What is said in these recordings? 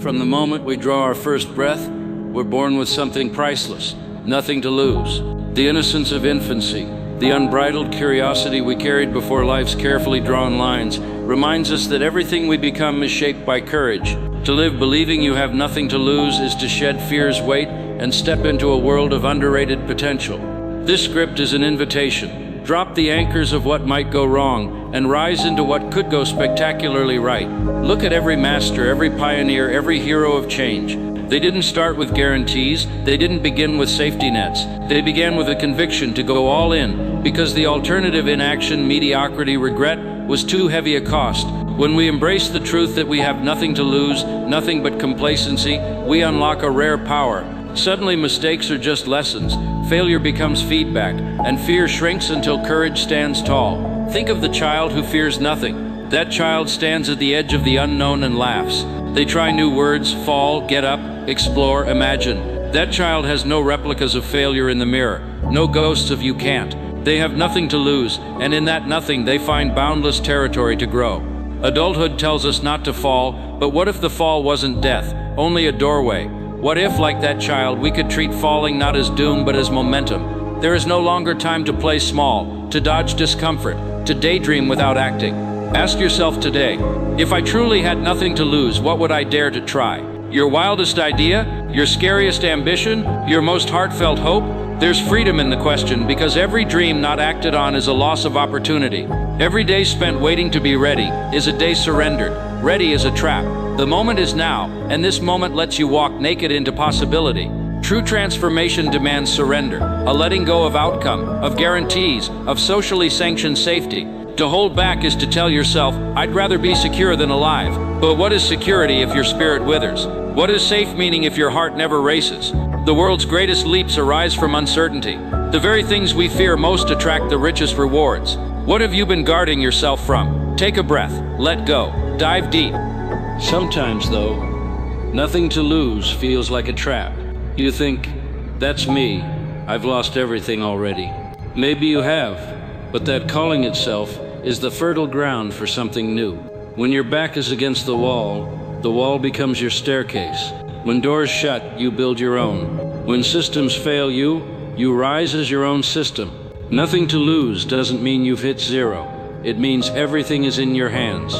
From the moment we draw our first breath, we're born with something priceless, nothing to lose. The innocence of infancy, the unbridled curiosity we carried before life's carefully drawn lines, reminds us that everything we become is shaped by courage. To live believing you have nothing to lose is to shed fear's weight and step into a world of underrated potential. This script is an invitation. Drop the anchors of what might go wrong and rise into what could go spectacularly right. Look at every master, every pioneer, every hero of change. They didn't start with guarantees, they didn't begin with safety nets. They began with a conviction to go all in, because the alternative, inaction, mediocrity, regret, was too heavy a cost. When we embrace the truth that we have nothing to lose, nothing but complacency, we unlock a rare power. Suddenly mistakes are just lessons, failure becomes feedback, and fear shrinks until courage stands tall. Think of the child who fears nothing. That child stands at the edge of the unknown and laughs. They try new words, fall, get up, explore, imagine. That child has no replicas of failure in the mirror, no ghosts of you can't. They have nothing to lose, and in that nothing they find boundless territory to grow. Adulthood tells us not to fall, but what if the fall wasn't death, only a doorway? What if, like that child, we could treat falling not as doom but as momentum? There is no longer time to play small, to dodge discomfort, to daydream without acting. Ask yourself today, if I truly had nothing to lose, what would I dare to try? Your wildest idea? Your scariest ambition? Your most heartfelt hope? There's freedom in the question, because every dream not acted on is a loss of opportunity. Every day spent waiting to be ready is a day surrendered. Ready is a trap. The moment is now, and this moment lets you walk naked into possibility. True transformation demands surrender, a letting go of outcome, of guarantees, of socially sanctioned safety. To hold back is to tell yourself, I'd rather be secure than alive. But what is security if your spirit withers? What is safe meaning if your heart never races? The world's greatest leaps arise from uncertainty. The very things we fear most attract the richest rewards. What have you been guarding yourself from? Take a breath, let go, dive deep. Sometimes, though, nothing to lose feels like a trap. You think, that's me, I've lost everything already. Maybe you have, but that calling itself is the fertile ground for something new. When your back is against the wall becomes your staircase. When doors shut, you build your own. When systems fail you, you rise as your own system. Nothing to lose doesn't mean you've hit zero. It means everything is in your hands.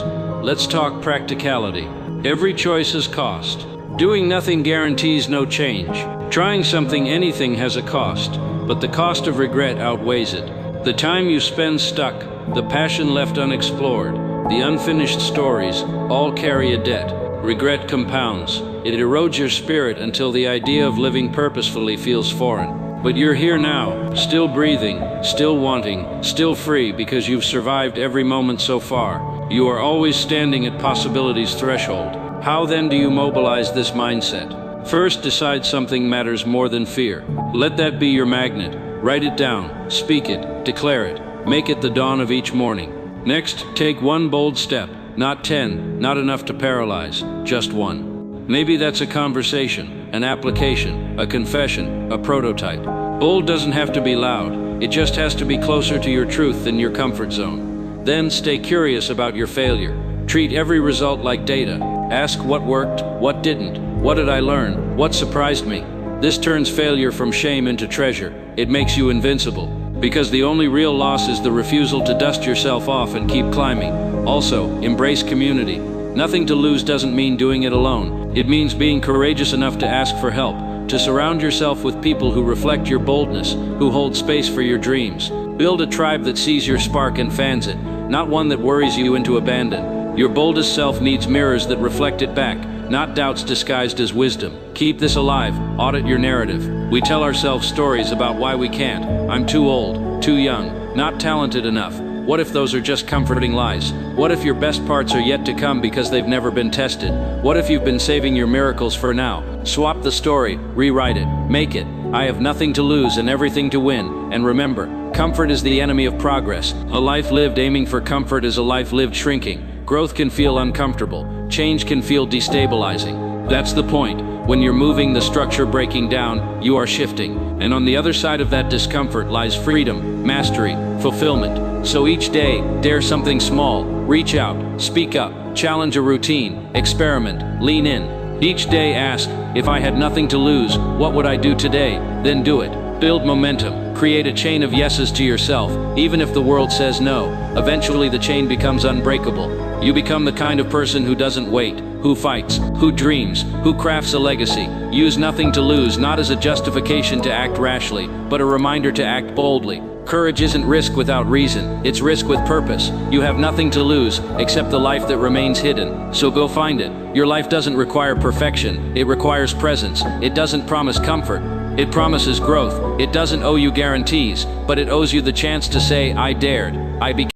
Let's talk practicality. Every choice has cost. Doing nothing guarantees no change. Trying something, anything, has a cost, but the cost of regret outweighs it. The time you spend stuck, the passion left unexplored, the unfinished stories, all carry a debt. Regret compounds. It erodes your spirit until the idea of living purposefully feels foreign. But you're here now, still breathing, still wanting, still free, because you've survived every moment so far. You are always standing at possibility's threshold. How then do you mobilize this mindset? First, decide something matters more than fear. Let that be your magnet. Write it down, speak it, declare it, make it the dawn of each morning. Next, take one bold step, not 10, not enough to paralyze, just one. Maybe that's a conversation, an application, a confession, a prototype. Bold doesn't have to be loud, it just has to be closer to your truth than your comfort zone. Then stay curious about your failure. Treat every result like data. Ask what worked, what didn't, what did I learn, what surprised me. This turns failure from shame into treasure. It makes you invincible, because the only real loss is the refusal to dust yourself off and keep climbing. Also, embrace community. Nothing to lose doesn't mean doing it alone. It means being courageous enough to ask for help, to surround yourself with people who reflect your boldness, who hold space for your dreams. Build a tribe that sees your spark and fans it, not one that worries you into abandon. Your boldest self needs mirrors that reflect it back, not doubts disguised as wisdom. Keep this alive, audit your narrative. We tell ourselves stories about why we can't. I'm too old, too young, not talented enough. What if those are just comforting lies? What if your best parts are yet to come because they've never been tested? What if you've been saving your miracles for now? Swap the story, rewrite it, make it. I have nothing to lose and everything to win. And remember, comfort is the enemy of progress. A life lived aiming for comfort is a life lived shrinking. Growth can feel uncomfortable. Change can feel destabilizing. That's the point. When you're moving, the structure breaking down, you are shifting. And on the other side of that discomfort lies freedom, mastery, fulfillment. So each day, dare something small, reach out, speak up, challenge a routine, experiment, lean in. Each day ask, if I had nothing to lose, what would I do today? Then do it. Build momentum. Create a chain of yeses to yourself, even if the world says no. Eventually the chain becomes unbreakable. You become the kind of person who doesn't wait, who fights, who dreams, who crafts a legacy. Use nothing to lose not as a justification to act rashly, but a reminder to act boldly. Courage isn't risk without reason, it's risk with purpose. You have nothing to lose, except the life that remains hidden. So go find it. Your life doesn't require perfection, it requires presence. It doesn't promise comfort, it promises growth. It doesn't owe you guarantees, but it owes you the chance to say, I dared, I became.